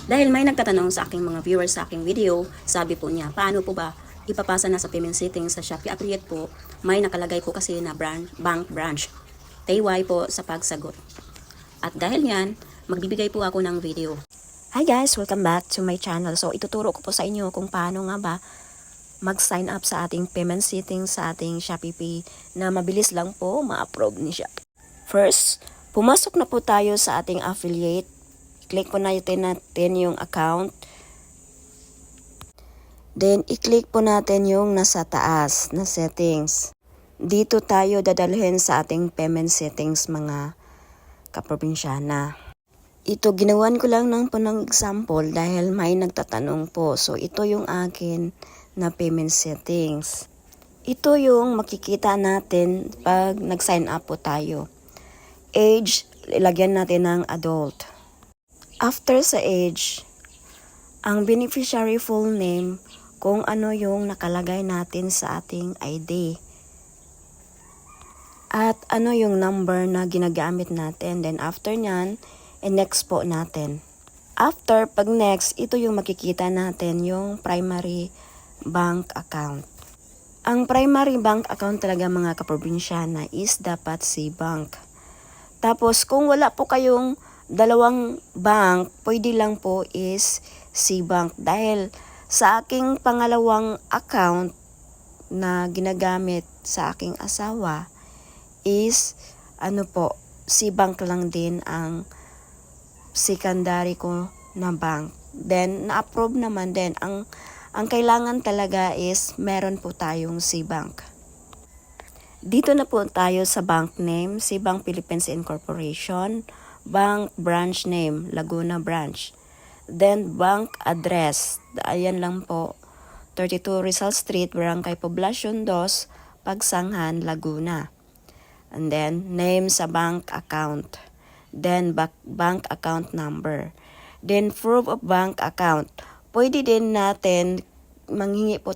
Dahil may nagtatanong sa aking mga viewers sa aking video, sabi po niya, paano po ba ipapasa na sa payment settings sa Shopee affiliate po? May nakalagay po kasi na bank branch. TY po sa pagsagot. At dahil yan, magbibigay po ako ng video. Hi guys! Welcome back to my channel. So ituturo ko po sa inyo kung paano nga ba mag-sign up sa ating payment settings sa ating Shopee Pay na mabilis lang po ma-approve ni Shopee. First, pumasok na po tayo sa ating affiliate. Click po natin yung account. Then, i-click po natin yung nasa taas na settings. Dito tayo dadalhin sa ating payment settings mga kaprobinsyana. Ito, ginawan ko lang po ng example dahil may nagtatanong po. So, ito yung akin na payment settings. Ito yung makikita natin pag nag-sign up po tayo. Age, ilagyan natin ng adult. After sa age, ang beneficiary full name, kung ano yung nakalagay natin sa ating ID. At ano yung number na ginagamit natin. Then after nyan, next po natin. After, pag next, ito yung makikita natin yung primary bank account. Ang primary bank account talaga mga kaprobinsyana is dapat si bank. Tapos kung wala po kayong dalawang bank, pwede lang po is si bank. Dahil sa aking pangalawang account na ginagamit sa aking asawa is si bank lang din ang secondary ko na bank. Then na-approve naman din. Ang kailangan talaga is meron po tayong si bank. Dito na po tayo sa bank name, si Bank Philippines Incorporation. Bank branch name, Laguna branch. Then bank address, ayan lang po, 32 Rizal Street, Barangay Poblacion 2, Pagsanghan, Laguna. And then name sa bank account. Then bank account number. Then proof of bank account. Pwede din natin manghingi po